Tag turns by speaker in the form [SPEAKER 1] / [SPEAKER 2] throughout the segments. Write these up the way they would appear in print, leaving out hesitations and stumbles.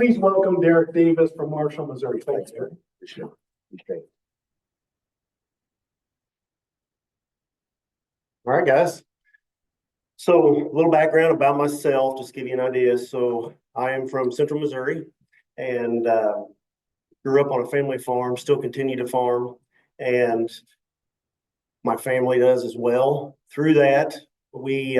[SPEAKER 1] Please welcome Derek Davis from Marshall, Missouri. Thanks, Derek.
[SPEAKER 2] Okay. All right, guys. So a little background about myself, just to give you an idea. So I am from Central Missouri and grew up on a family farm, still continue to farm, and my family does as well. Through that, we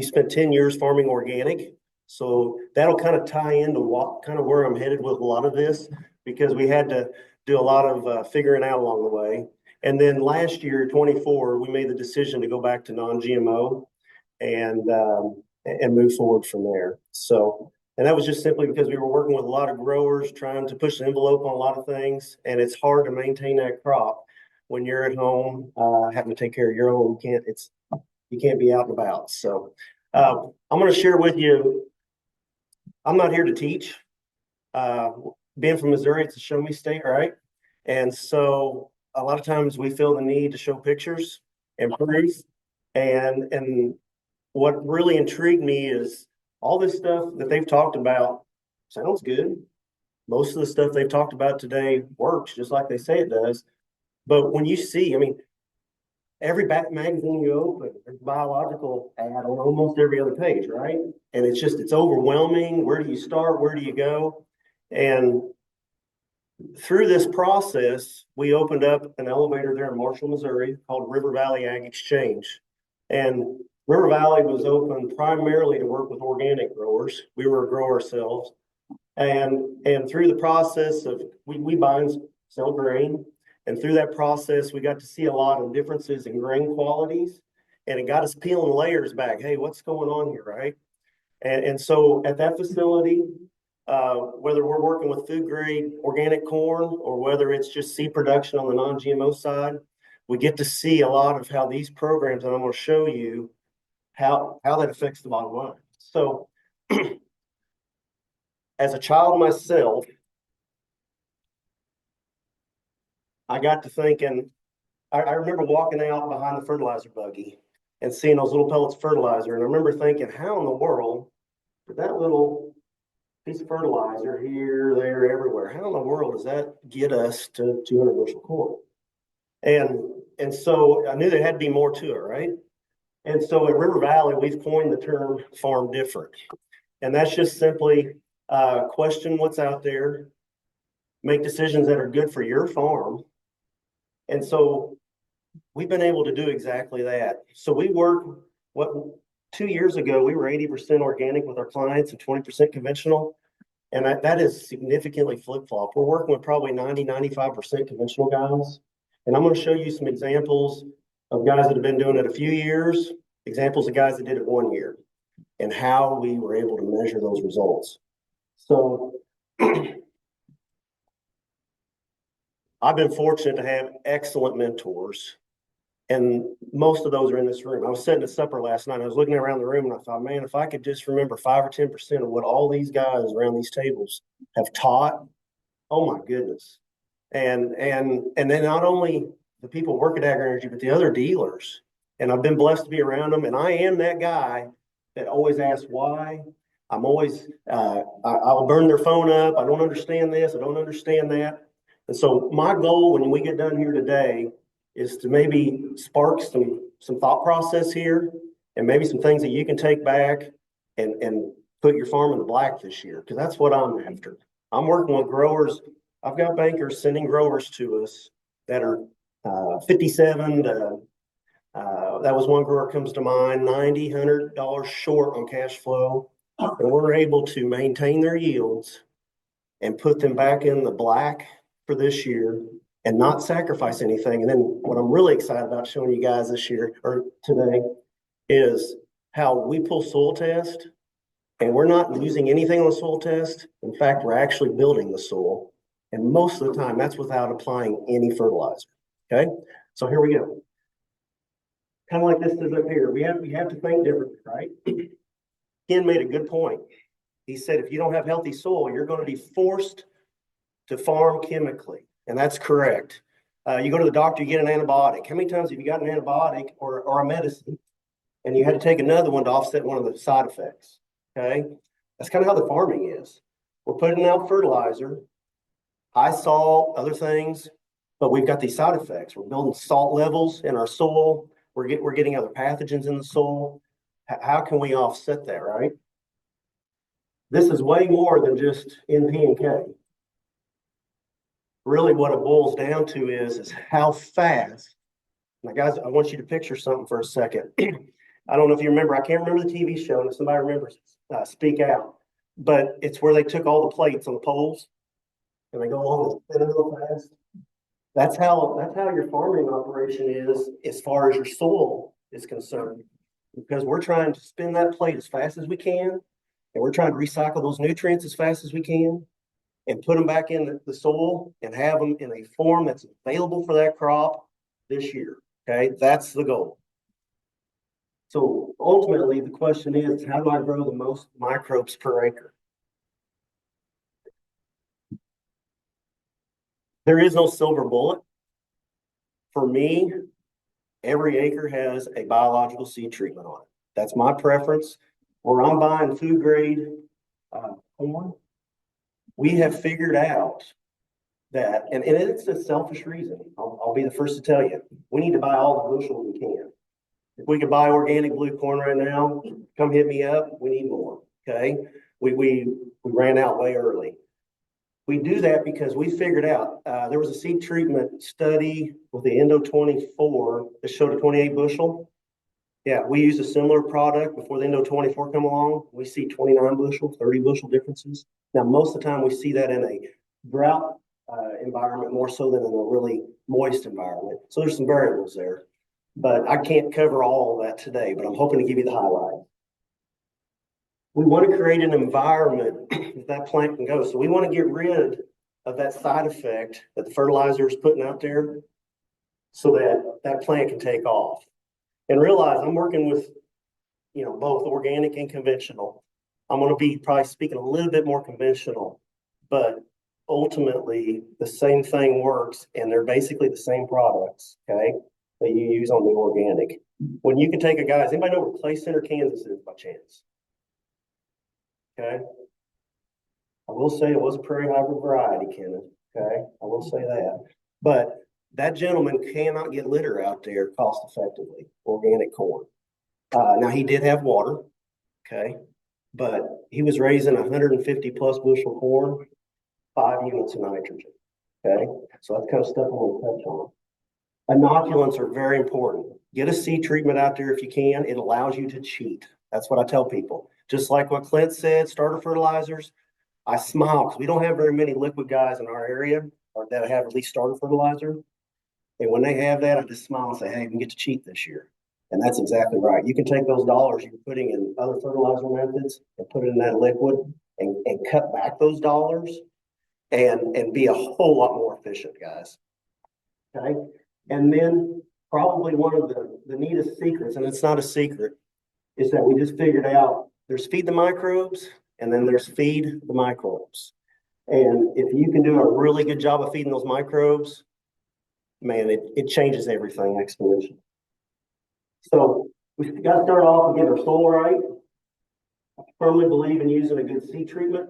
[SPEAKER 2] spent 10 years farming organic. So that'll kind of tie into what kind of where I'm headed with a lot of this, because we had to do a lot of figuring out along the way. And then last year, 24, we made the decision to go back to non-GMO and move forward from there. So, and that was just simply because we were working with a lot of growers, trying to push the envelope on a lot of things, and it's hard to maintain that crop when you're at home, having to take care of your own. You can't be out and about. So, I'm going to share with you. I'm not here to teach. Being from Missouri, it's a show me state, right? And so a lot of times we feel the need to show pictures and proof. And what really intrigued me is all this stuff that they've talked about sounds good. Most of the stuff they've talked about today works just like they say it does. But when you see, I mean, every magazine you open, there's a biological ad on almost every other page, right? And it's overwhelming. Where do you start? Where do you go? And through this process, we opened up an elevator there in Marshall, Missouri called River Valley Ag Exchange. And River Valley was open primarily to work with organic growers. We were a grower ourselves. And through the process of, we buy and sell grain. And through that process, we got to see a lot of differences in grain qualities, and it got us peeling layers back. Hey, what's going on here, right? And so at that facility, whether we're working with food grade organic corn or whether it's just seed production on the non-GMO side, we get to see a lot of how these programs, and I'm going to show you how that affects the bottom line. So as a child myself, I got to thinking, I remember walking out behind the fertilizer buggy and seeing those little pellets of fertilizer. And I remember thinking, how in the world did that little piece of fertilizer here, there, everywhere, how in the world does that get us to 200 bushel corn? And so I knew there had to be more to it, right? And so at River Valley, we've coined the term farm different. And that's just simply question what's out there, make decisions that are good for your farm. And so we've been able to do exactly that. So we work, 2 years ago, we were 80% organic with our clients and 20% conventional. And that is significantly flip-flop. We're working with probably 95% conventional guys. And I'm going to show you some examples of guys that have been doing it a few years, examples of guys that did it 1 year, and how we were able to measure those results. So I've been fortunate to have excellent mentors, and most of those are in this room. I was sitting at supper last night. I was looking around the room and I thought, man, if I could just remember 5 or 10% of what all these guys around these tables have taught, oh my goodness. And then not only the people work at AgriEnergy, but the other dealers. And I've been blessed to be around them. And I am that guy that always asks why. I'm always, I'll burn their phone up. I don't understand this. I don't understand that. And so my goal when we get done here today is to maybe spark some thought process here and maybe some things that you can take back and put your farm in the black this year, because that's what I'm after. I'm working with growers. I've got bankers sending growers to us that are 57 to, that was one grower comes to mind, $90, $100 short on cash flow. And we're able to maintain their yields and put them back in the black for this year and not sacrifice anything. And then what I'm really excited about showing you guys this year or today is how we pull soil test, and we're not losing anything on the soil test. In fact, we're actually building the soil. And most of the time that's without applying any fertilizer. Okay. So here we go. Kind of like this is up here. We have to think differently, right? Ken made a good point. He said, if you don't have healthy soil, you're going to be forced to farm chemically. And that's correct. You go to the doctor, you get an antibiotic. How many times have you gotten an antibiotic or a medicine and you had to take another one to offset one of the side effects? Okay. That's kind of how the farming is. We're putting out fertilizer, high salt, other things, but we've got these side effects. We're building salt levels in our soil. We're getting other pathogens in the soil. How can we offset that, right? This is way more than just NP and K. Really what it boils down to is how fast. Now, guys, I want you to picture something for a second. I don't know if you remember, I can't remember the TV show, and if somebody remembers, speak out. But it's where they took all the plates on the poles and they go along and spin it real fast. That's how your farming operation is as far as your soil is concerned. Because we're trying to spin that plate as fast as we can, and we're trying to recycle those nutrients as fast as we can and put them back in the soil and have them in a form that's available for that crop this year. Okay, that's the goal. So ultimately, the question is, how do I grow the most microbes per acre? There is no silver bullet. For me, every acre has a biological seed treatment on it. That's my preference. Where I'm buying food grade corn, we have figured out that, and it's a selfish reason. I'll be the first to tell you, we need to buy all the bushels we can. If we could buy organic blue corn right now, come hit me up. We need more. Okay, we ran out way early. We do that because we figured out there was a seed treatment study with the Endo 24 that showed a 28 bushel. Yeah, we used a similar product before the Endo 24 come along. We see 29 bushel, 30 bushel differences. Now, most of the time we see that in a drought environment more so than in a really moist environment. So there's some variables there, but I can't cover all of that today, but I'm hoping to give you the highlight. We want to create an environment that plant can go. So we want to get rid of that side effect that the fertilizer is putting out there so that that plant can take off. And realize I'm working with, both organic and conventional. I'm going to be probably speaking a little bit more conventional, but ultimately the same thing works and they're basically the same products, okay, that you use on the organic. When you can take does anybody know where Clay Center, Kansas is by chance? Okay. I will say it was a prairie hybrid variety, Kenneth. Okay. I will say that. But that gentleman cannot get litter out there cost effectively, organic corn. Now he did have water. Okay. But he was raising 150 plus bushel corn, 5 units of nitrogen. Okay. So that's the kind of stuff I want to touch on. Inoculants are very important. Get a seed treatment out there if you can. It allows you to cheat. That's what I tell people. Just like what Clint said, starter fertilizers. I smile because we don't have very many liquid guys in our area or that have at least starter fertilizer. And when they have that, I just smile and say, hey, we get to cheat this year. And that's exactly right. You can take those dollars you're putting in other fertilizer methods and put it in that liquid and cut back those dollars and be a whole lot more efficient, guys. Okay. And then probably one of the neatest secrets, and it's not a secret, is that we just figured out there's feed the microbes and then there's feed the microbes. And if you can do a really good job of feeding those microbes, man, it changes everything exponentially. So we got to start off and get our soil right. I firmly believe in using a good seed treatment.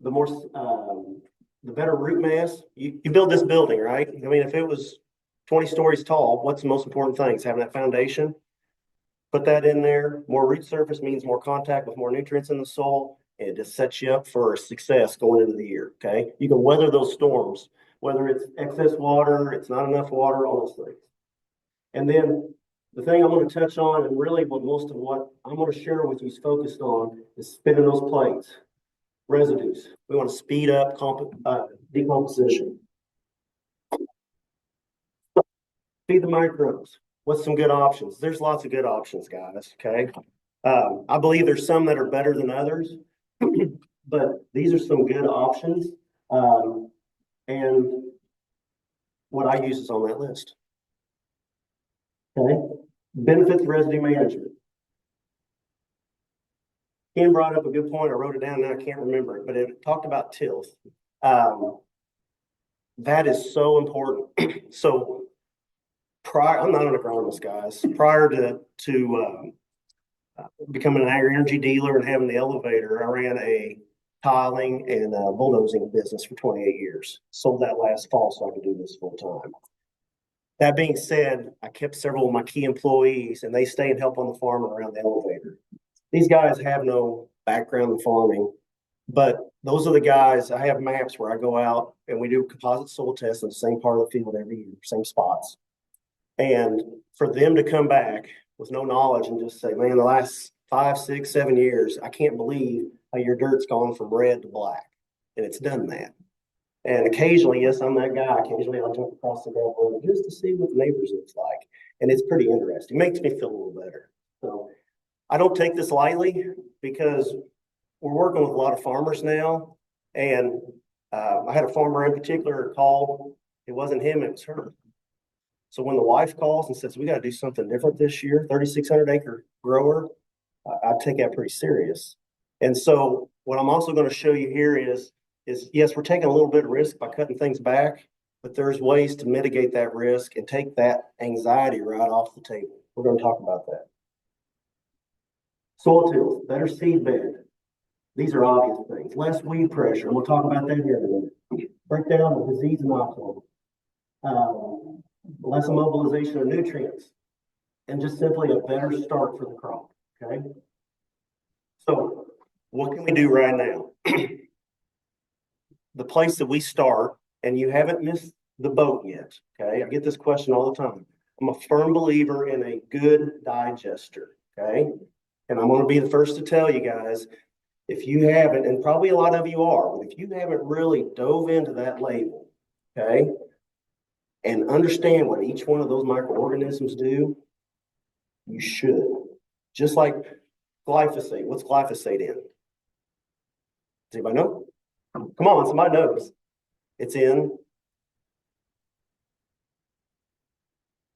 [SPEAKER 2] The more, the better root mass. You build this building, right? I mean, if it was 20 stories tall, what's the most important thing? It's having that foundation. Put that in there. More root surface means more contact with more nutrients in the soil. And it just sets you up for success going into the year. Okay. You can weather those storms, whether it's excess water, it's not enough water, all those things. And then the thing I'm going to touch on, and really what most of what I'm going to share with you is focused on, is spinning those plates. Residues. We want to speed up decomposition. Feed the microbes. What's some good options? There's lots of good options, guys. Okay. I believe there's some that are better than others, but these are some good options. And what I use is on that list. Okay. Benefits of residue management. Ken brought up a good point. I wrote it down and I can't remember it, but it talked about tilth. That is so important. So I'm not an agronomist, guys. Prior to becoming an agri-energy dealer and having the elevator, I ran a tiling and bulldozing business for 28 years. Sold that last fall so I could do this full time. That being said, I kept several of my key employees and they stay and help on the farm around the elevator. These guys have no background in farming, but those are the guys. I have maps where I go out and we do composite soil tests in the same part of the field every year, same spots. And for them to come back with no knowledge and just say, man, the last 5, 6, 7 years, I can't believe how your dirt's gone from red to black. And it's done that. And occasionally, yes, I'm that guy. Occasionally I'll jump across the gravel road just to see what the neighbors looks like. And it's pretty interesting. It makes me feel a little better. So I don't take this lightly because we're working with a lot of farmers now. And I had a farmer in particular call. It wasn't him, it was her. So when the wife calls and says, we got to do something different this year, 3,600 acre grower, I take that pretty serious. And so what I'm also going to show you here is yes, we're taking a little bit of risk by cutting things back, but there's ways to mitigate that risk and take that anxiety right off the table. We're going to talk about that. Soil tills, better seed bed. These are obvious things. Less weed pressure, and we'll talk about that here in a minute. Break down the disease inoculum. Less immobilization of nutrients, and just simply a better start for the crop, okay? So what can we do right now? The place that we start, and you haven't missed the boat yet, okay? I get this question all the time. I'm a firm believer in a good digester, okay? And I'm going to be the first to tell you guys, if you haven't, and probably a lot of you are, but if you haven't really dove into that label, okay, and understand what each one of those microorganisms do, you should. Just like glyphosate. What's glyphosate in? Does anybody know? Come on, somebody knows. It's in.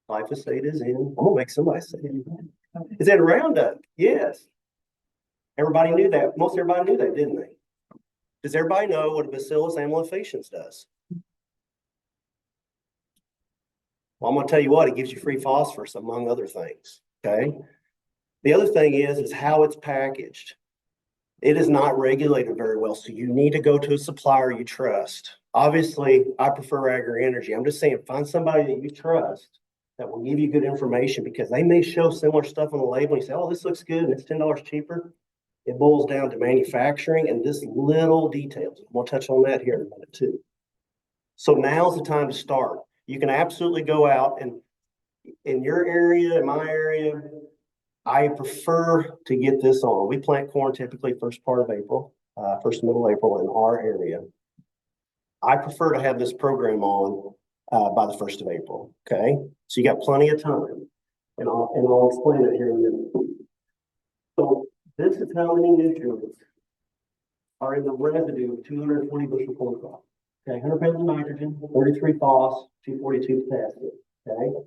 [SPEAKER 2] Glyphosate is in. I'm gonna make somebody say it. It's in Roundup. Yes. Everybody knew that. Most everybody knew that, didn't they? Does everybody know what a Bacillus amylifacans does? Well, I'm going to tell you what, it gives you free phosphorus, among other things, okay? The other thing is how it's packaged. It is not regulated very well, so you need to go to a supplier you trust. Obviously, I prefer Agri-Energy. I'm just saying, find somebody that you trust that will give you good information because they may show similar stuff on the label and you say, oh, this looks good and it's $10 cheaper. It boils down to manufacturing and just little details. We'll touch on that here in a minute too. So now's the time to start. You can absolutely go out and in your area, in my area, I prefer to get this on. We plant corn typically first part of April, first middle of April in our area. I prefer to have this program on by the 1st of April, okay? So you got plenty of time, and I'll explain it here in a minute. So this is how many nutrients are in the residue of 220 bushel corn crop. Okay, 100 pounds of nitrogen, 33 phos, 242 potassium, okay?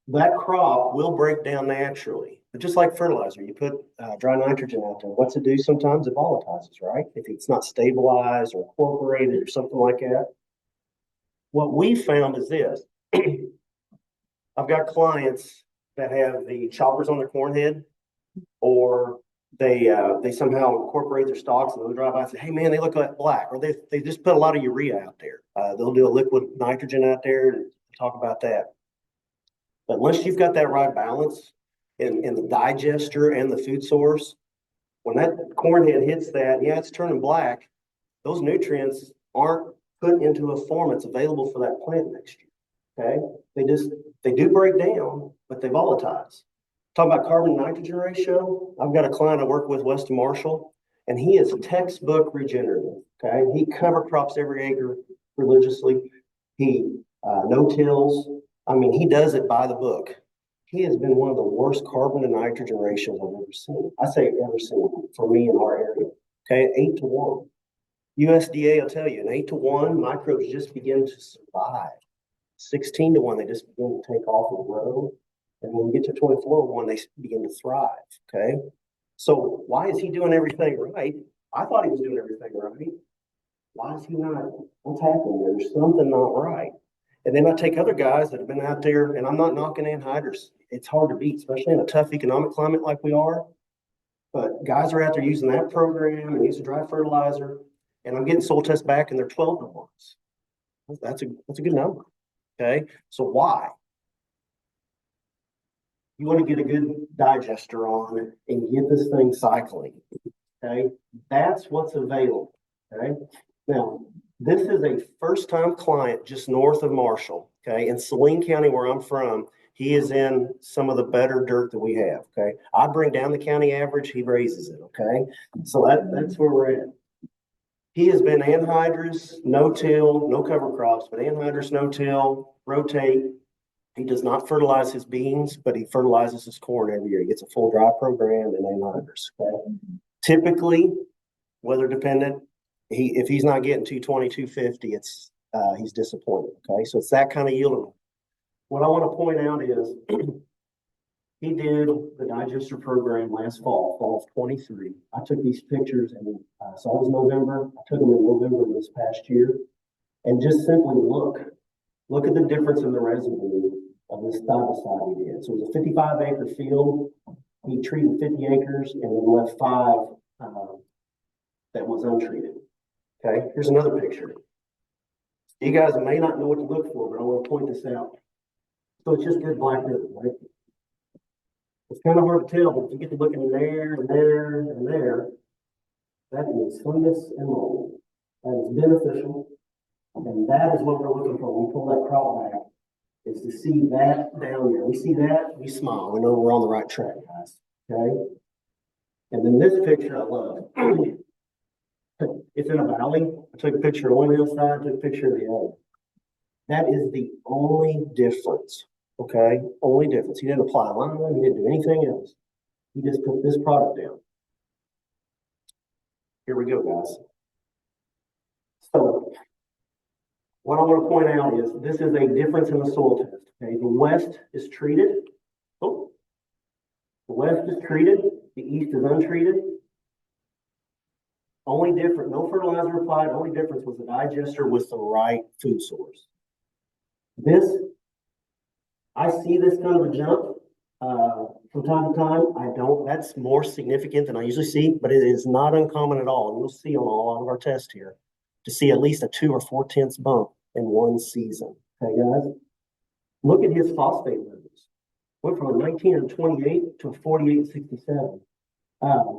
[SPEAKER 2] That crop will break down naturally, but just like fertilizer, you put dry nitrogen out there. What's it do? Sometimes it volatilizes, right? If it's not stabilized or incorporated or something like that. What we found is this. I've got clients that have the choppers on their corn head, or they somehow incorporate their stalks and they'll drive by and say, hey man, they look like black, or they just put a lot of urea out there. They'll do a liquid nitrogen out there and talk about that. But unless you've got that right balance in the digester and the food source, when that corn head hits that, yeah, it's turning black, those nutrients aren't put into a form that's available for that plant next year. Okay? They do break down, but they volatilize. Talking about carbon nitrogen ratio, I've got a client I work with, Weston Marshall, and he is textbook regenerative. Okay, he cover crops every acre religiously. He no tills. I mean, he does it by the book. He has been one of the worst carbon to nitrogen ratios I've ever seen. I say ever seen for me in our area. Okay, 8-to-1. USDA will tell you, an 8-to-1, microbes just begin to survive. 16-to-1, they just begin to take off and grow. And when we get to 24-to-1, they begin to thrive, okay? So why is he doing everything right? I thought he was doing everything right. Why is he not? What's happening? There's something not right. And then I take other guys that have been out there, and I'm not knocking anhydrous. It's hard to beat, especially in a tough economic climate like we are. But guys are out there using that program and using dry fertilizer, and I'm getting soil tests back and they're 12 to 1s. That's a good number. Okay. So why? You want to get a good digester on and get this thing cycling. Okay. That's what's available. Okay. Now, this is a first-time client just north of Marshall. Okay. In Saline County, where I'm from, he is in some of the better dirt that we have. Okay. I bring down the county average, he raises it. Okay. So that's where we're at. He has been anhydrous, no-till, no cover crops, but anhydrous, no-till, rotate. He does not fertilize his beans, but he fertilizes his corn every year. He gets a full dry program and anhydrous. Okay? Typically, weather dependent, if he's not getting 220, 250, he's disappointed. Okay, so it's that kind of yield. What I want to point out is he did the digester program last fall of 23. I took these pictures and so it was November. I took them in November of this past year. And just simply look at the difference in the residue of this thylacine we did. So it was a 55-acre field. He treated 50 acres and then left 5 that was untreated. Okay, here's another picture. You guys may not know what to look for, but I want to point this out. So it's just good black dirt, right? It's kind of hard to tell, but if you get to looking there and there and there, that means fungus and mold. That is beneficial, and that is what we're looking for when we pull that crop back, is to see that down there. We see that, we smile. We know we're on the right track, guys. Okay? And then this picture I love. It's in a valley. I took a picture of one hillside, took a picture of the other. That is the only difference. Okay, only difference. He didn't apply lime, he didn't do anything else. He just put this product down. Here we go, guys. So, what I want to point out is this is a difference in the soil test. Okay, the west is treated. Oh, the west is treated. The east is untreated. Only difference, no fertilizer applied. Only difference was the digester was the right food source. This. I see this kind of a jump from time to time. I don't, that's more significant than I usually see, but it is not uncommon at all. And you'll see on a lot of our tests here to see at least a 2 or 4 tenths bump in one season. Okay, guys? Look at his phosphate levels. Went from a 19 and 28 to a 48 and 67.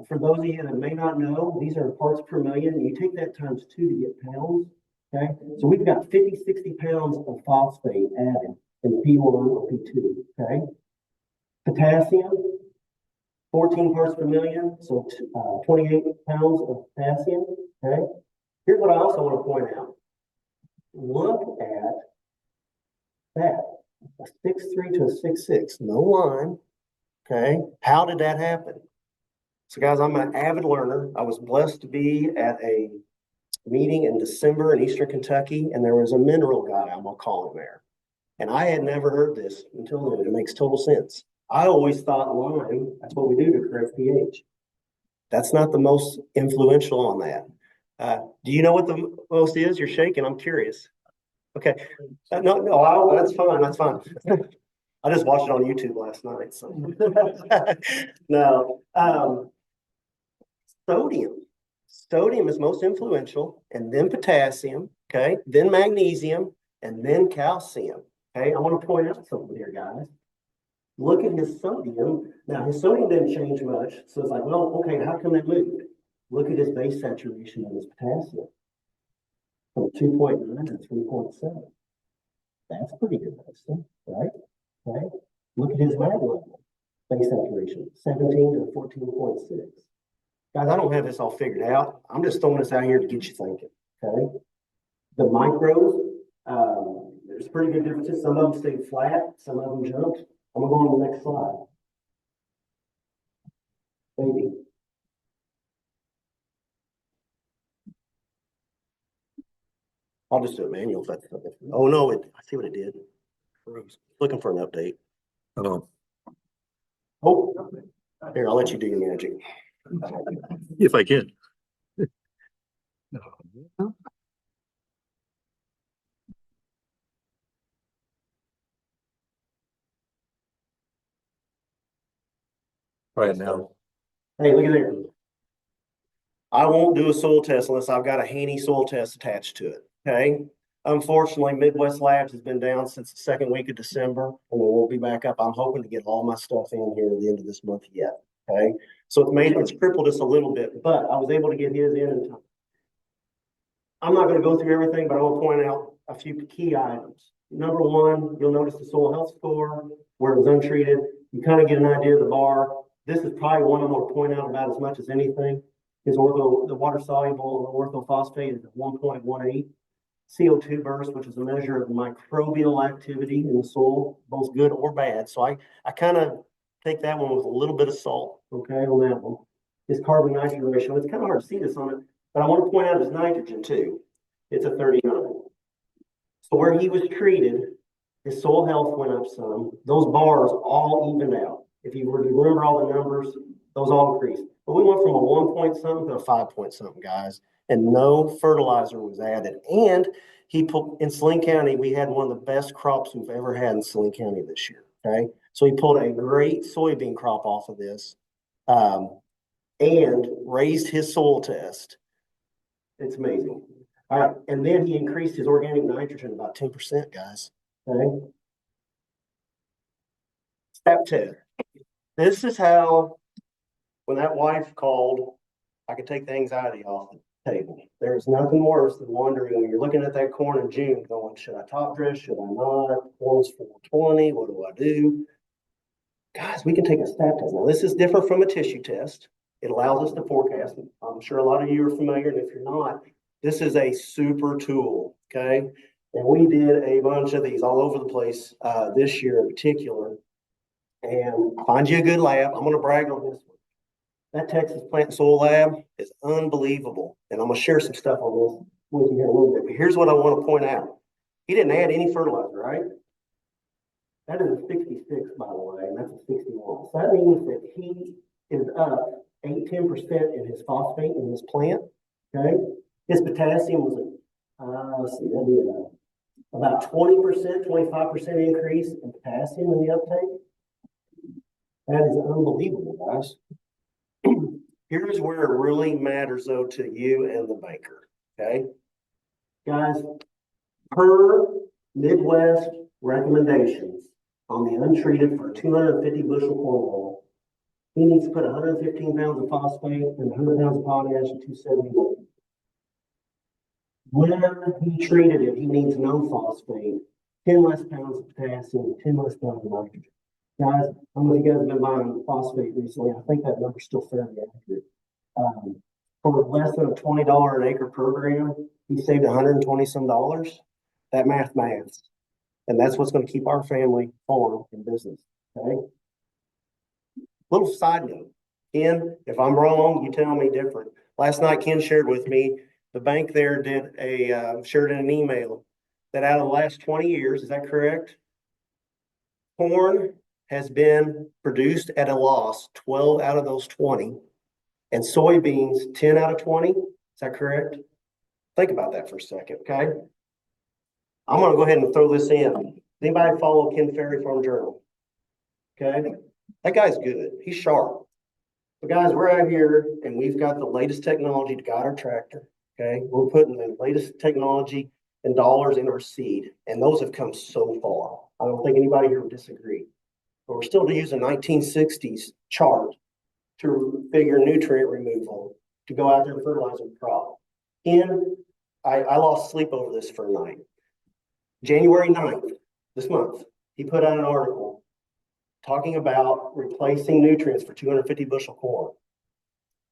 [SPEAKER 2] For those of you that may not know, these are parts per million. You take that times 2 to get pounds. Okay, so we've got 50, 60 pounds of phosphate added in P1 or P2, okay? Potassium, 14 parts per million, so 28 pounds of potassium, okay? Here's what I also want to point out. Look at that, a 6.3 to a 6.6, no line, okay? How did that happen? So guys, I'm an avid learner. I was blessed to be at a meeting in December in Eastern Kentucky, and there was a mineral guy, I'm gonna call him there. And I had never heard this until then. It makes total sense. I always thought lime, that's what we do to correct pH. That's not the most influential on that. Do you know what the most is? You're shaking. I'm curious. Okay. No, that's fine. That's fine. I just watched it on YouTube last night. So no. Sodium. Sodium is most influential, and then potassium, okay, then magnesium, and then calcium. Okay, I want to point out something here, guys. Look at his sodium. Now, his sodium didn't change much. So it's like, well, okay, how come that moved? Look at his base saturation of his potassium from 2.9 to 3.7. That's pretty good, right? Okay. Look at his mag level, base saturation, 17 to 14.6. Guys, I don't have this all figured out. I'm just throwing this out here to get you thinking, okay? The micros, there's pretty good differences. Some of them stayed flat, some of them jumped. I'm gonna go on to the next slide. Maybe. I'll just do it manual. Oh no, I see what it did. Looking for an update.
[SPEAKER 3] Oh,
[SPEAKER 2] Oh, here, I'll let you do your magic.
[SPEAKER 3] if I can. Right now.
[SPEAKER 2] Hey, look at there. I won't do a soil test unless I've got a Haney soil test attached to it, okay? Unfortunately, Midwest Labs has been down since the second week of December, and we won't be back up. I'm hoping to get all my stuff in here at the end of this month yet, okay? So it's crippled us a little bit, but I was able to get his in time. I'm not gonna go through everything, but I will point out a few key items. Number one, you'll notice the soil health score, where it was untreated. You kind of get an idea of the bar. This is probably one I'm gonna point out about as much as anything. His the water soluble orthophosphate is at 1.18. CO2 burst, which is a measure of microbial activity in the soil, both good or bad. So I kind of take that one with a little bit of salt, okay, on that one. His carbon nitrogen ratio, it's kind of hard to see this on it, but I want to point out his nitrogen too. It's a 39. So where he was treated, his soil health went up some. Those bars all evened out. If you were to remember all the numbers, those all increased. But we went from a 1 point something to a 5 point something, guys, and no fertilizer was added. And he put in Saline County, we had one of the best crops we've ever had in Saline County this year. Okay. So he pulled a great soybean crop off of this and raised his soil test. It's amazing. All right. And then he increased his organic nitrogen about 10%, guys. Okay. Step 10. This is how, when that wife called, I could take the anxiety off the table. There's nothing worse than wondering when you're looking at that corn in June going, should I top dress? Should I not? Corn's 420. What do I do? Guys, we can take a stat test. Now, this is different from a tissue test. It allows us to forecast. I'm sure a lot of you are familiar, and if you're not, this is a super tool, okay? And we did a bunch of these all over the place this year in particular. And find you a good lab. I'm going to brag on this one. That Texas Plant and Soil Lab is unbelievable. And I'm going to share some stuff on this with you here in a little bit. But here's what I want to point out. He didn't add any fertilizer, right? That is a 66, by the way, and that's a 61. So that means that he is up 10% in his phosphate in his plant, okay? His potassium was, let's see, that'd be about 20%, 25% increase in potassium in the uptake. That is unbelievable, guys. Here's where it really matters, though, to you and the banker, okay? Guys, per Midwest recommendations on the untreated for 250 bushel corn oil, he needs to put 115 pounds of phosphate and 100 pounds of potash and 270. When he treated it, he needs no phosphate, 10 less pounds of potassium, 10 less pounds of nitrogen. Guys, I don't know if you guys have been buying phosphate recently. I think that number's still fairly accurate. For less than a $20 an acre program, he saved $120 some. That maths. And that's what's going to keep our family farm in business. Okay. Little side note. Ken, if I'm wrong, you tell me different. Last night, Ken shared with me, the bank there did shared in an email that out of the last 20 years, is that correct? Corn has been produced at a loss 12 out of those 20, and soybeans 10 out of 20. Is that correct? Think about that for a second, okay? I'm going to go ahead and throw this in. Anybody follow Ken Ferry Farm Journal? Okay, that guy's good. He's sharp. But guys, we're out here and we've got the latest technology to guide our tractor. Okay, we're putting the latest technology and dollars in our seed, and those have come so far. I don't think anybody here would disagree. But we're still using 1960s chart to figure nutrient removal to go out there and fertilize the crop. And I lost sleep over this for a night. January 9th, this month, he put out an article talking about replacing nutrients for 250 bushel corn.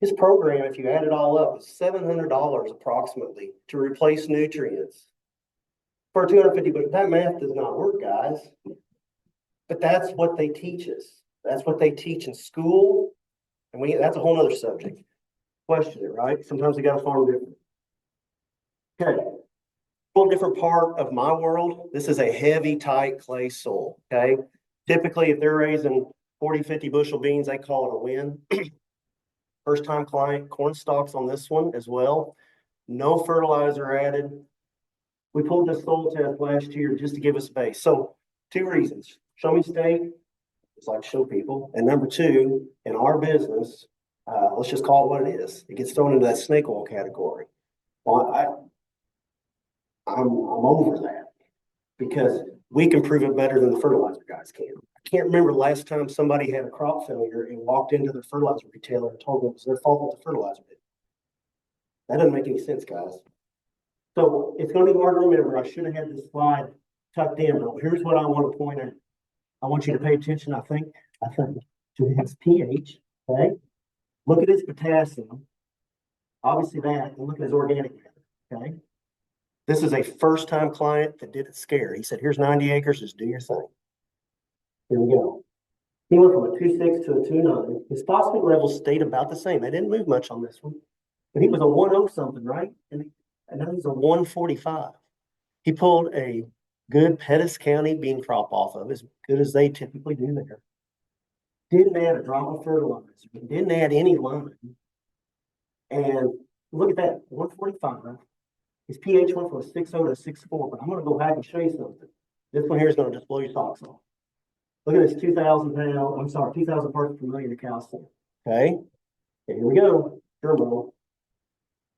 [SPEAKER 2] His program, if you add it all up, is $700 approximately to replace nutrients for 250 bushel. That math does not work, guys. But that's what they teach us. That's what they teach in school. And that's a whole other subject. Question it, right? Sometimes we got to farm different. Okay. A little different part of my world. This is a heavy, tight clay soil. Okay. Typically, if they're raising 40, 50 bushel beans, they call it a win. First time client, corn stalks on this one as well. No fertilizer added. We pulled this soil test last year just to give us a base. So 2 reasons. Show me state. It's like show people. And number 2, in our business, let's just call it what it is. It gets thrown into that snake oil category. Well, I'm over that because we can prove it better than the fertilizer guys can. I can't remember the last time somebody had a crop failure and walked into the fertilizer retailer and told them it was their fault that the fertilizer did. That doesn't make any sense, guys. So it's going to be hard to remember. I should have had this slide tucked in, but here's what I want to point out. I want you to pay attention, I think, to his pH, okay? Look at his potassium, obviously that, and look at his organic matter, okay? This is a first-time client that did it scared. He said, here's 90 acres, just do your thing. Here we go. He went from a 2.6 to a 2.9. His phosphate levels stayed about the same. They didn't move much on this one. But he was a 1.0 something, right? And now he's a 1.45. He pulled a good Pettis County bean crop off of, as good as they typically do there. Didn't add a drop of fertilizer. Didn't add any lime. And look at that, 1.45. His pH went from a 6.0 to a 6.4. But I'm going to go back and show you something. This one here is going to just blow your socks off. Look at this 2,000 parts per million of calcium. Okay. And here we go. Turbo.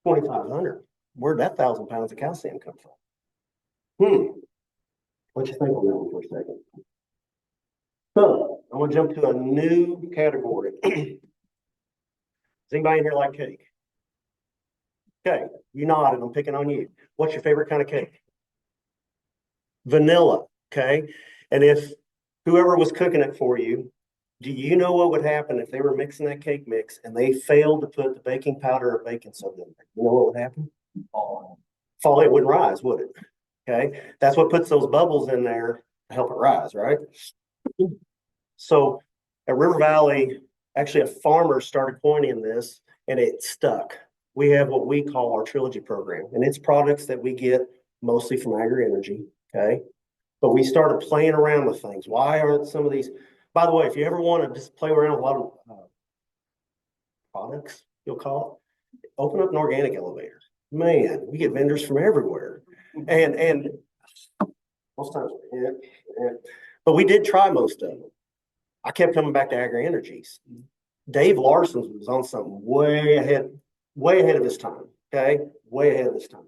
[SPEAKER 2] 2,500. Where'd that 1,000 pounds of calcium come from? What you think on that one for a second? So I'm gonna jump to a new category. Does anybody in here like cake? Okay, you nodded. I'm picking on you. What's your favorite kind of cake? Vanilla. Okay, and if whoever was cooking it for you, do you know what would happen if they were mixing that cake mix and they failed to put the baking powder or baking soda in there? You know what would happen? Fall, it wouldn't rise, would it? Okay, that's what puts those bubbles in there to help it rise, right? So at River Valley, actually a farmer started coining this and it stuck. We have what we call our Trilogy program, and it's products that we get mostly from Agri-Energy, okay? But we started playing around with things. Why aren't some of these, by the way, if you ever want to just play around with a lot of products, you'll call it, open up an organic elevator. Man, we get vendors from everywhere. And most times, but we did try most of them. I kept coming back to Agri-Energies. Dave Larson was on something way ahead of his time. Okay, way ahead of his time.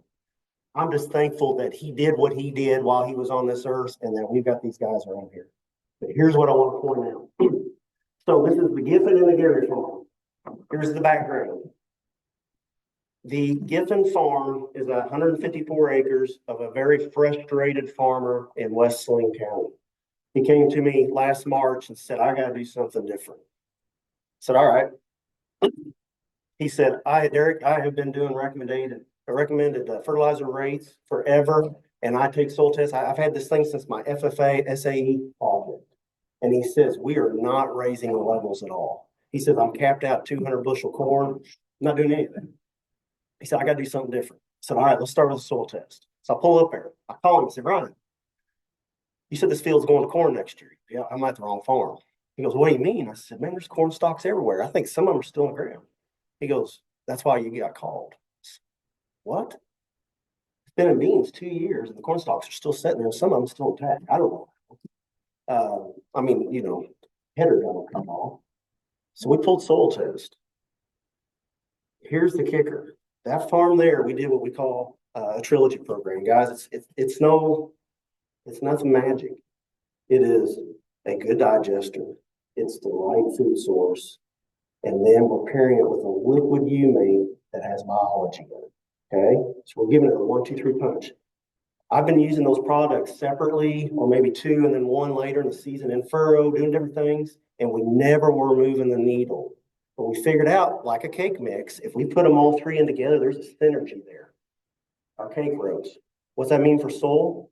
[SPEAKER 2] I'm just thankful that he did what he did while he was on this earth, and that we've got these guys around here. But here's what I want to point out. So this is the Giffen and the Gary farm. Here's the background. The Giffen farm is 154 acres of a very frustrated farmer in West Saline County. He came to me last March and said, I got to do something different. I said, all right. He said, Derek, I have been doing recommended fertilizer rates forever, and I take soil tests. I've had this thing since my FFA SAE project. And he says, we are not raising the levels at all. He says, I'm capped out 200 bushel corn. I'm not doing anything. He said, I got to do something different. I said, all right, let's start with a soil test. So I pull up there. I call him and said, Ryan, you said this field's going to corn next year. Yeah, I'm at the wrong farm. He goes, what do you mean? I said, man, there's corn stalks everywhere. I think some of them are still in the ground. He goes, that's why you got called. Said, what? It's been in beans 2 years and the corn stalks are still sitting there. Some of them still intact. I don't know. I mean, header don't come off. So we pulled soil test. Here's the kicker. That farm there, we did what we call a Trilogy program, guys. It's nothing magic. It is a good digester. It's the right food source, and then we're pairing it with a liquid humate that has biology in it. Okay, so we're giving it a 1, 2, 3 punch. I've been using those products separately, or maybe 2 and then 1 later in the season in furrow, doing different things, and we never were moving the needle. But we figured out, like a cake mix, if we put them all 3 in together, there's a synergy there. Our cake rose. What's that mean for soil?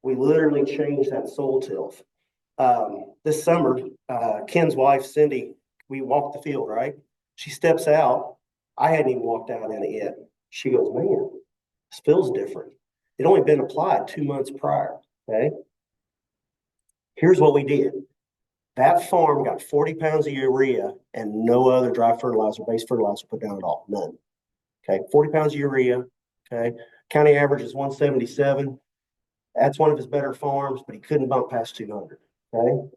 [SPEAKER 2] We literally changed that soil tilth. This summer, Ken's wife, Cindy, we walked the field, right? She steps out. I hadn't even walked out in it yet. She goes, man, this feels different. It only been applied 2 months prior, okay? Here's what we did. That farm got 40 pounds of urea and no other dry fertilizer, base fertilizer put down at all, none. Okay, 40 pounds of urea, okay? County average is 177. That's one of his better farms, but he couldn't bump past 200, okay?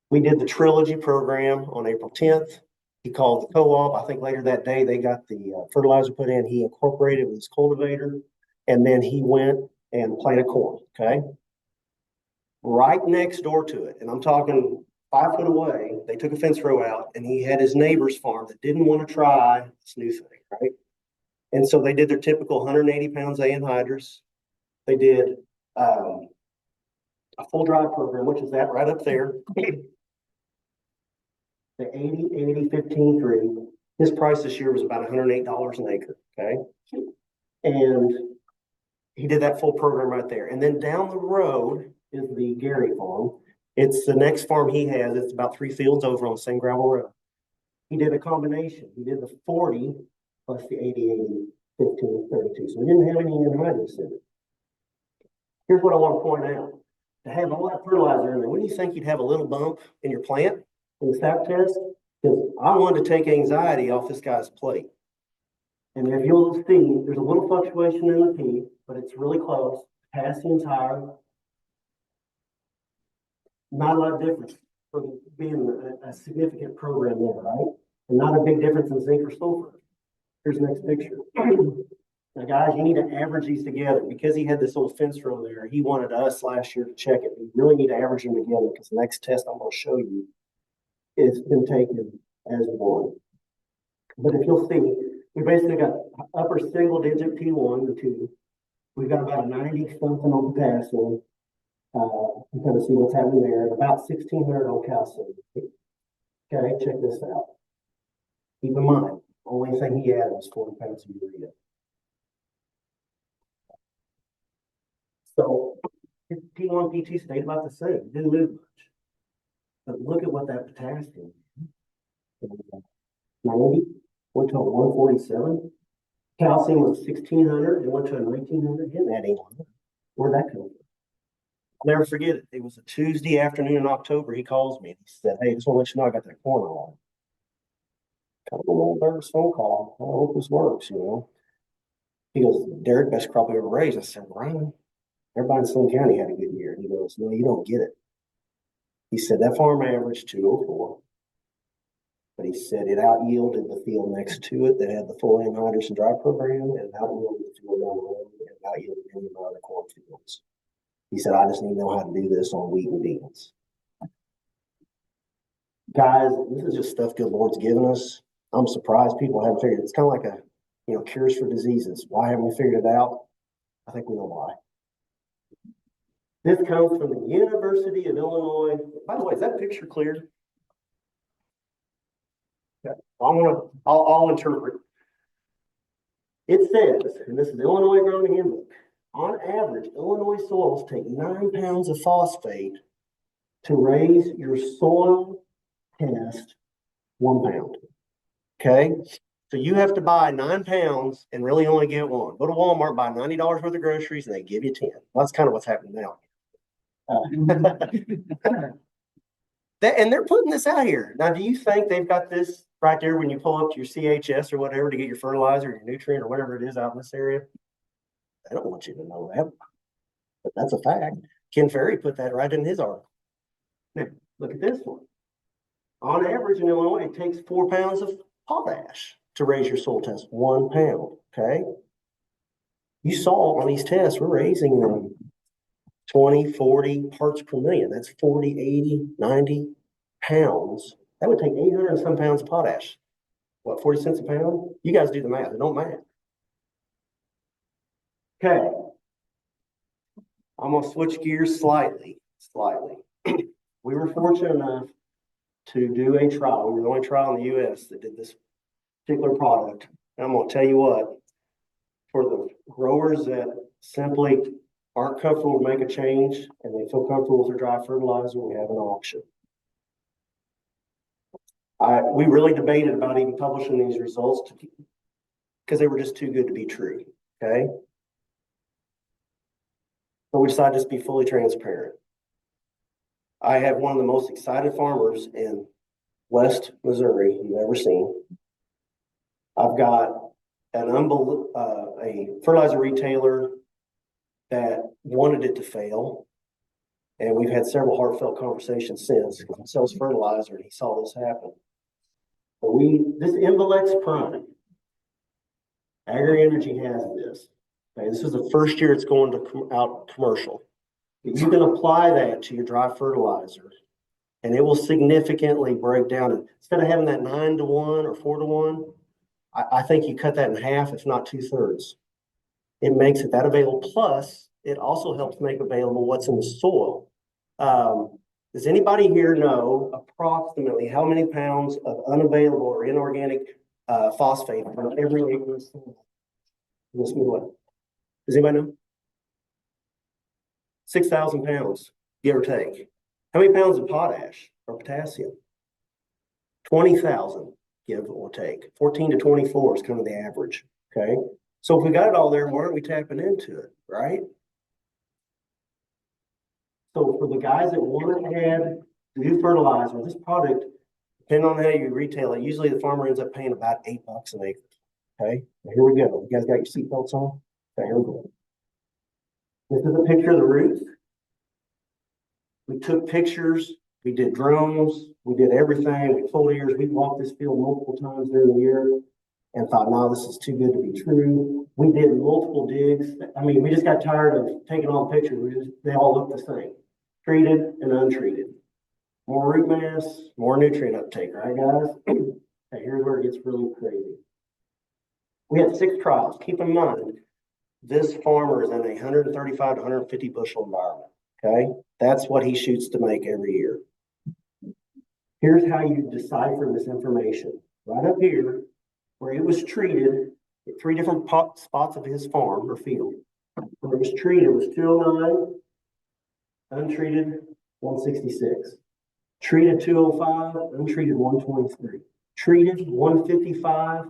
[SPEAKER 2] We did the Trilogy program on April 10th. He called the co-op. I think later that day they got the fertilizer put in. He incorporated it with his cultivator, and then he went and planted corn. Okay, right next door to it, and I'm talking 5 foot away. They took a fence row out, and he had his neighbor's farm that didn't want to try this new thing, right? And so they did their typical 180 pounds anhydrous. They did a full dry program, which is that right up there. The 80-80-15-3. His price this year was about $108 an acre. Okay. And he did that full program right there. And then down the road is the Gary farm. It's the next farm he has. It's about 3 fields over on the same gravel road. He did a combination. He did the 40 plus the 80-80-15-32. So he didn't have any anhydrous in it. Here's what I want to point out. To have all that fertilizer in there, wouldn't you think you'd have a little bump in your plant in the sap test? Because I wanted to take anxiety off this guy's plate. And if you'll see, there's a little fluctuation in the P, but it's really close. Potassium's higher. Not a lot of difference from being a significant program there, right? And not a big difference in zinc or sulfur. Here's the next picture. Now, guys, you need to average these together. Because he had this little fence row there, he wanted us last year to check it. You really need to average them together because the next test I'm going to show you it's been taken as one. But if you'll see, we basically got upper single digit P1 and 2. We've got about a 90 something on potassium. You kind of see what's happening there. About 1600 on calcium. Okay, check this out. Keep in mind, only thing he added was 40 pounds of urea. So his P1, P2 stayed about the same. Didn't move much. But look at what that potassium 90 went to a 147. Calcium was 1600 and went to a 1900. Didn't add anyone. Where'd that come from? I'll never forget it. It was a Tuesday afternoon in October. He calls me and he said, "Hey, just want to let you know I got that corn on." Kind of a little nervous phone call. I hope this works, you know. He goes, "Derek, best crop we ever raised." I said, "Ryan, everybody in Slim County had a good year." He goes, "No, you don't get it." He said that farm averaged 204. But he said it out yielded the field next to it that had the full anhydrous and dry program, and it out yielded the field down the road, and it out yielded any of my other corn fields. He said, "I just need to know how to do this on wheat and beans." Guys, this is just stuff good Lord's given us. I'm surprised people haven't figured it. It's kind of like cures for diseases. Why haven't we figured it out? I think we know why. This comes from the University of Illinois. By the way, is that picture clear? Okay. I'll interpret. It says, and this is Illinois Growing Handbook, on average, Illinois soils take 9 pounds of phosphate to raise your soil test 1 pound. Okay? So you have to buy 9 pounds and really only get one. Go to Walmart, buy $90 worth of groceries, and they give you 10. Well, that's kind of what's happening now. And they're putting this out here. Now, do you think they've got this right there when you pull up to your CHS or whatever to get your fertilizer, your nutrient, or whatever it is out in this area? They don't want you to know that, but that's a fact. Ken Ferry put that right in his article. Now, look at this one. On average in Illinois, it takes 4 pounds of potash to raise your soil test. 1 pound, okay? You saw on these tests, we're raising them 20, 40 parts per million. That's 40, 80, 90 pounds. That would take 800 and some pounds of potash. What, 40 cents a pound? You guys do the math. It don't matter. Okay. I'm going to switch gears slightly. We were fortunate enough to do a trial. We were the only trial in the U.S. that did this particular product. And I'm going to tell you what, for the growers that simply aren't comfortable to make a change and they feel comfortable with their dry fertilizer, we have an option. We really debated about even publishing these results because they were just too good to be true. Okay. But we decided to just be fully transparent. I have one of the most excited farmers in West Missouri you've ever seen. I've got a fertilizer retailer that wanted it to fail. And we've had several heartfelt conversations since. He sells fertilizer and he saw this happen. But this Involex Prime, Agri Energy has this. Okay, this is the first year it's going to out commercial. You can apply that to your dry fertilizer and it will significantly break down. Instead of having that 9-to-1 or 4-to-1, I think you cut that in half, if not 2/3. It makes it that available. Plus, it also helps make available what's in the soil. Does anybody here know approximately how many pounds of unavailable or inorganic phosphate on every acre of soil in this Midwest? Does anybody know? 6,000 pounds, give or take. How many pounds of potash or potassium? 20,000, give or take. 14 to 24 is kind of the average, okay? So if we got it all there, why aren't we tapping into it, right? So for the guys that want to add new fertilizer, this product, depending on how you retail it, usually the farmer ends up paying about $8 an acre, okay? Now here we go. You guys got your seatbelts on? Okay, here we go. This is a picture of the roots. We took pictures, we did drones, we did everything, we pulled ears, we walked this field multiple times during the year and thought, no, this is too good to be true. We did multiple digs. I mean, we just got tired of taking all the pictures. They all look the same, treated and untreated. More root mass, more nutrient uptake, right guys? Okay, here's where it gets really crazy. We had 6 trials. Keep in mind, this farmer is in a 135 to 150 bushel environment, okay? That's what he shoots to make every year. Here's how you decipher this information. Right up here, where it was treated at 3 different spots of his farm or field. Where it was treated was 209, untreated 166. Treated 205, untreated 123. Treated 155,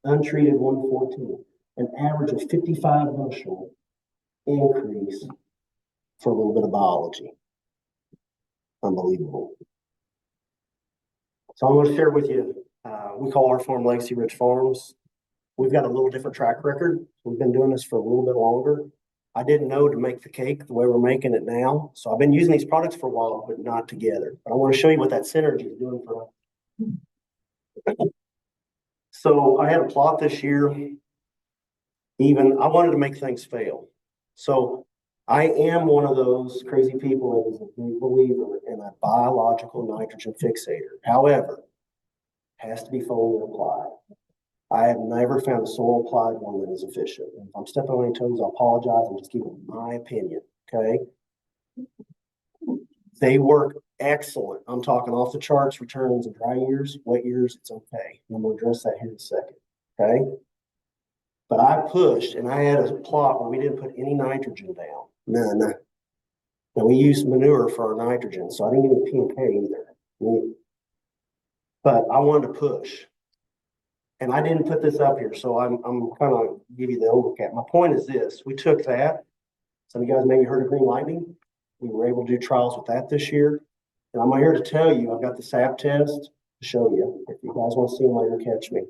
[SPEAKER 2] untreated 114. An average of 55 bushel increase for a little bit of biology. Unbelievable. So I'm going to share with you, we call our farm Legacy Rich Farms. We've got a little different track record. We've been doing this for a little bit longer. I didn't know to make the cake the way we're making it now. So I've been using these products for a while, but not together. But I want to show you what that synergy is doing for us. So I had a plot this year. I wanted to make things fail. So I am one of those crazy people that is a big believer in a biological nitrogen fixator. However, it has to be fully applied. I have never found a soil applied one that is efficient. If I'm stepping on any toes, I apologize. I'm just giving my opinion, okay? They work excellent. I'm talking off the charts returns in dry years, wet years, it's okay. I'm going to address that here in a second, okay? But I pushed, and I had a plot where we didn't put any nitrogen down. None. Now, we used manure for our nitrogen, so I didn't get any P and K either. But I wanted to push. And I didn't put this up here, so I'm kind of give you the overcap. My point is this. We took that. Some of you guys maybe heard of Green Lightning. We were able to do trials with that this year. And I'm here to tell you, I've got the SAP test to show you. If you guys want to see them later, catch me.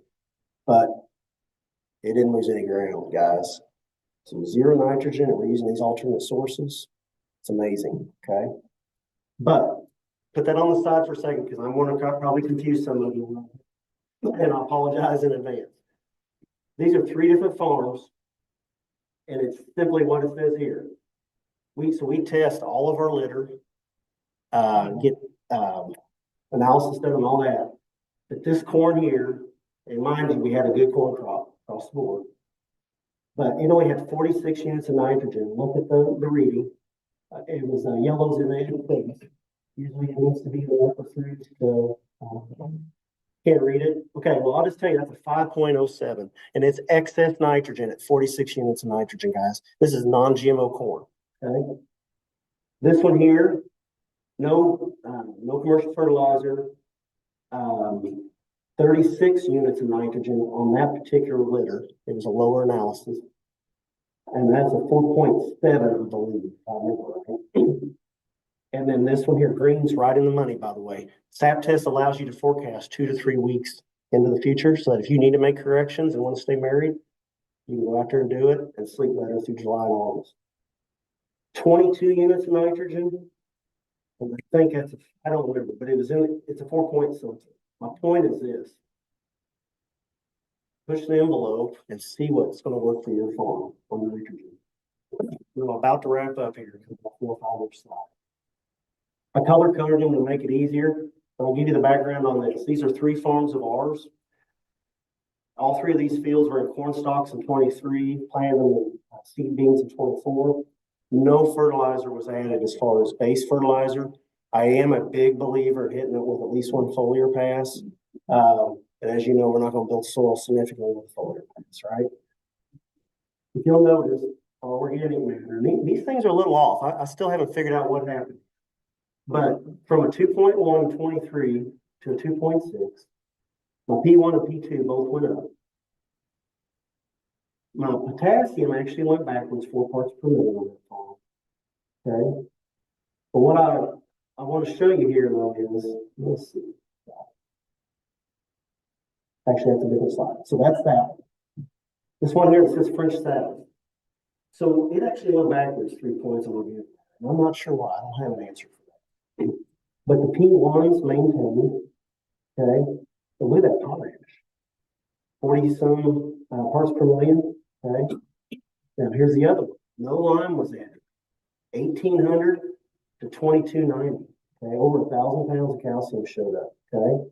[SPEAKER 2] But it didn't lose any ground, guys. So 0 nitrogen, and we're using these alternate sources. It's amazing, okay? But put that on the side for a second because I want to probably confuse some of you. And I apologize in advance. These are 3 different farms, and it's simply what it says here. So we test all of our litter, get analysis done and all that. But this corn here, and mind you, we had a good corn crop across the board. But it only had 46 units of nitrogen. Look at the reading. It was yellows in the things. Usually it needs to be the upper fruit to can't read it. Okay, well, I'll just tell you that's a 5.07, and it's excess nitrogen at 46 units of nitrogen, guys. This is non-GMO corn. Okay. This one here, no commercial fertilizer, 36 units of nitrogen on that particular litter. It was a lower analysis, and that's a 4.7, I believe, if I remember right. And then this one here, green's right in the money, by the way. SAP test allows you to forecast 2 to 3 weeks into the future so that if you need to make corrections and want to stay married, you can go out there and do it and sleep better through July and August. 22 units of nitrogen. And I think I don't remember, but it's a 4 point something. My point is this. push the envelope and see what's gonna work for your farm on nitrogen. We're about to wrap up here, 4 or 5 inch slide. I color coded them to make it easier. I'll give you the background on this. These are 3 farms of ours. All 3 of these fields were in corn stalks in 23, planted in seed beans in 24. No fertilizer was added as far as base fertilizer. I am a big believer in hitting it with at least 1 foliar pass. And as you know, we're not going to build soil significantly with a foliar pass, right? If you'll notice, our organic matter, these things are a little off. I still haven't figured out what happened. But from a 2.1 in 23 to a 2.6, my P1 and P2 both went up. My potassium actually went backwards 4 parts per million on that farm. Okay. But what I want to show you here though is, let's see. Actually, that's a different slide. So that's that one. This one here, it says French salad. So it actually went backwards 3 points on organic. And I'm not sure why. I don't have an answer for that. But the P1s maintained. Okay. So look at that potash. 40 some parts per million. Okay. Now here's the other one. No lime was added. 1,800 to 2,290. Okay. Over 1,000 pounds of calcium showed up. Okay.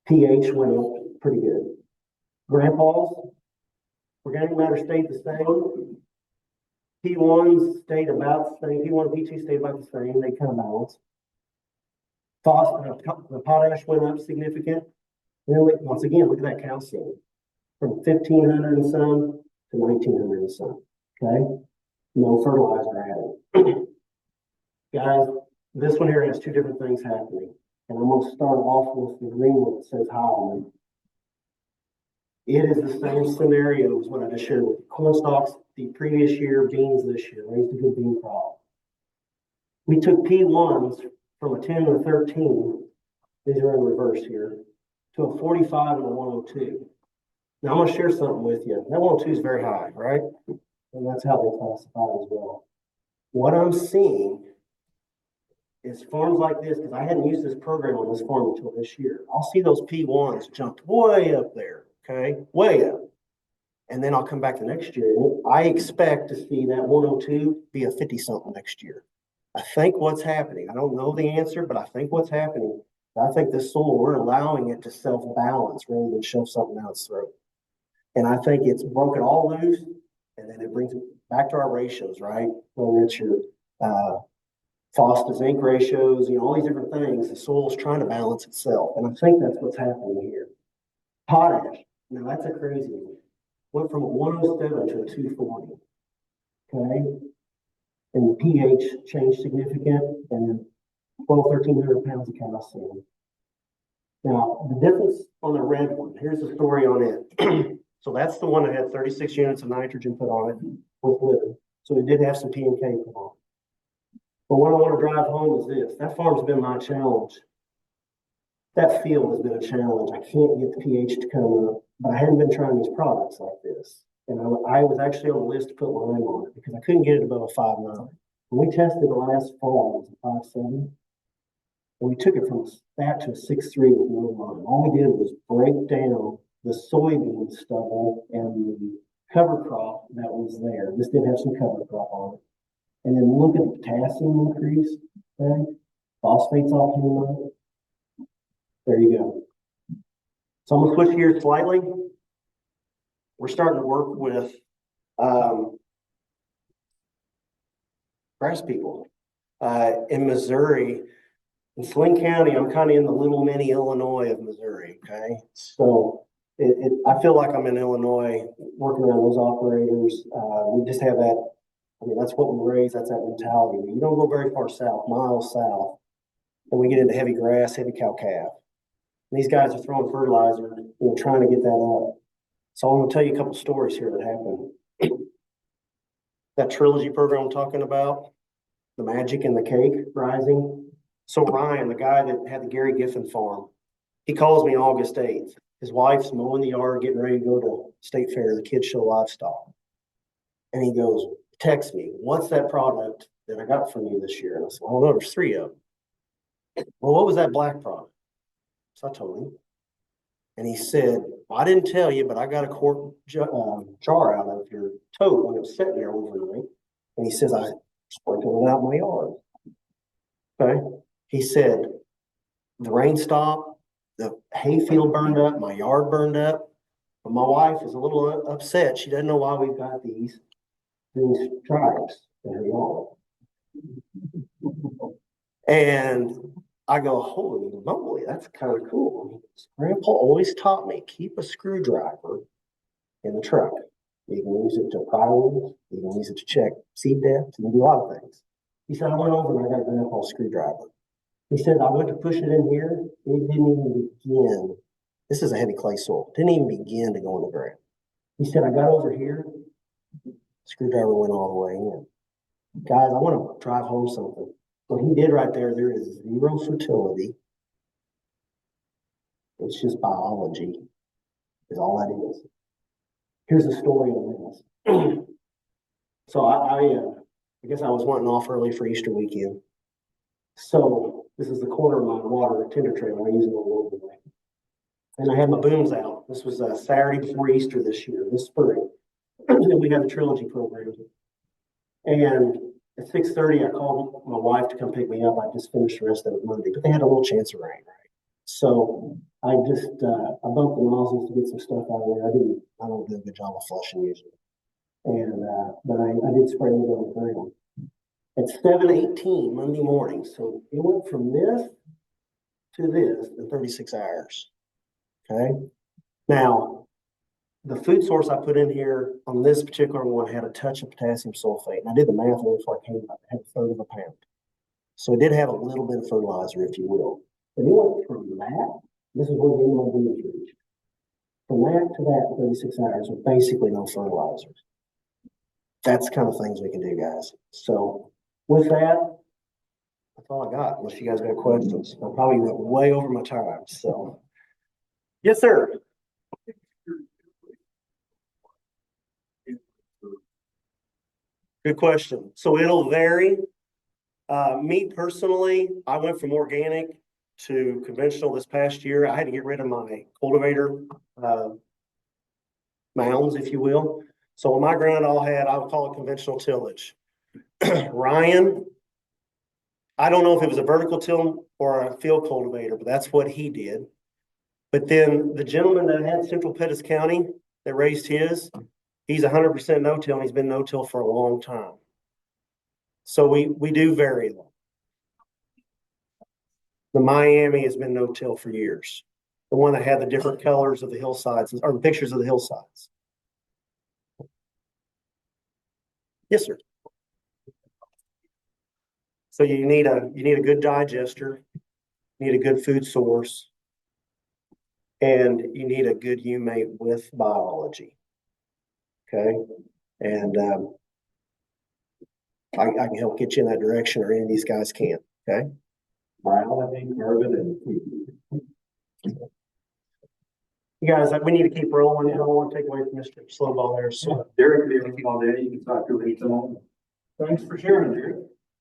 [SPEAKER 2] pH went up pretty good. Grandpa's organic matter stayed the same. P1s stayed about the same. P1 and P2 stayed about the same. They kind of balanced. The potash went up significant. And then once again, look at that calcium. From 1,500 and some to 1,900 and some. Okay? No fertilizer added. Guys, this one here has 2 different things happening. And I'm going to start off with the green one that says Highland. It is the same scenario as what I just shared with you. Corn stalks the previous year, beans this year, raised a good bean crop. We took P1s from a 10 and a 13, these are in reverse here, to a 45 and a 102. Now I'm going to share something with you. That 102 is very high, right? And that's how they classify it as well. What I'm seeing is farms like this, because I hadn't used this program on this farm until this year. I'll see those P1s jumped way up there, okay? Way up. And then I'll come back the next year. I expect to see that 102 be a 50-something next year. I think what's happening, I don't know the answer, but I think what's happening, I think this soil, we're allowing it to self-balance rather than shove something down its throat. And I think it's broken all loose, and then it brings it back to our ratios, right? Whether it's your phos to zinc ratios, all these different things, the soil's trying to balance itself. And I think that's what's happening here. Potash, now that's a crazy one. Went from a 107 to a 240. Okay. And the pH changed significant, and then 1,300 pounds of calcium. Now, the difference on the red one, here's the story on it. So that's the one that had 36 units of nitrogen put on it with litter. So it did have some P and K put on. But what I want to drive home is this. That farm's been my challenge. That field has been a challenge. I can't get the pH to come up, but I hadn't been trying these products like this. And I was actually on the list to put lime on it because I couldn't get it above a 5.9. When we tested the last fall, it was a 5.7. And we took it from that to a 6.3 with no lime. All we did was break down the soybean stubble and the cover crop that was there. This did have some cover crop on it. And then look at the potassium increase. Okay? Phosphates all came up. There you go. So I'm going to switch gears slightly. We're starting to work with grass people. In Missouri, in Sling County, I'm kind of in the little mini Illinois of Missouri, okay? So I feel like I'm in Illinois working around those operators. We just have that, that's what we raise, that's that mentality. You don't go very far south, miles south, and we get into heavy grass, heavy cow-calf. These guys are throwing fertilizer, trying to get that up. So I'm going to tell you a couple stories here that happened. That trilogy program I'm talking about, the magic and the cake rising. So Ryan, the guy that had the Gary Giffen farm, he calls me August 8th. His wife's mowing the yard, getting ready to go to State Fair, the kids show livestock. And he goes, text me, what's that product that I got from you this year? And I said, well, no, there's 3 of them. Well, what was that black product? So I told him. And he said, I didn't tell you, but I got a quart jar out of your tote when it was sitting there overnight. And he says, I sprinkled it out in my yard. Okay. He said, the rain stopped, the hay field burned up, my yard burned up. But my wife is a little upset. She doesn't know why we've got these stripes in her yard. And I go, holy moly, that's kind of cool. Grandpa always taught me, keep a screwdriver in the truck. You can use it to pry wheels, you can use it to check seat depth, you can do a lot of things. He said, I went over and I got Grandpa's screwdriver. He said, I went to push it in here, it didn't even begin. This is a heavy clay soil, didn't even begin to go in the ground. He said, I got over here, screwdriver went all the way in. Guys, I want to drive home something. What he did right there, there is zero fertility. It's just biology, is all that is. Here's the story on this. So I guess I was wanting off early for Easter weekend. So this is the corner of my water tender trailer. I use it all over the way. And I had my booms out. This was Saturday before Easter this year, this spring. And we had a trilogy program. And at 6:30, I called my wife to come pick me up. I just finished the rest of it Monday, but they had a little chance of rain, right? So I just I bumped the nozzles to get some stuff out of there. I don't do a good job of flushing usually. And but I did spray it on the ground. At 7:18 Monday morning. So it went from this to this in 36 hours. Okay. Now the food source I put in here on this particular one had a touch of potassium sulfate. And I did the math before I came up. It had a third of a pound. So it did have a little bit of fertilizer, if you will. But it went from that, this is where the MLB is reached. From that to that in 36 hours with basically no fertilizers. That's the kind of things we can do, guys. So with that, that's all I got, unless you guys got questions. I probably went way over my time. So, yes, sir. Good question. So it'll vary. Me personally, I went from organic to conventional this past year. I had to get rid of my cultivator mounds, if you will. So on my ground, I would call it conventional tillage. Ryan, I don't know if it was a vertical till or a field cultivator, but that's what he did. But then the gentleman that had Central Pettis County that raised his, he's 100% no-till, and he's been no-till for a long time. So we do vary. The Miami has been no-till for years. The one that had the different colors of the hillsides, or the pictures of the hillsides. Yes, sir. So you need a good digester, you need a good food source, and you need a good humate with biology. Okay, and I can help get you in that direction, or any of these guys can. Okay.
[SPEAKER 1] Biology, carbon, and
[SPEAKER 2] You guys, we need to keep rolling. I don't want to take away from Mr. Slowball there. So
[SPEAKER 1] Derek, if you want to, you can talk to me anytime. Thanks for sharing, Derek.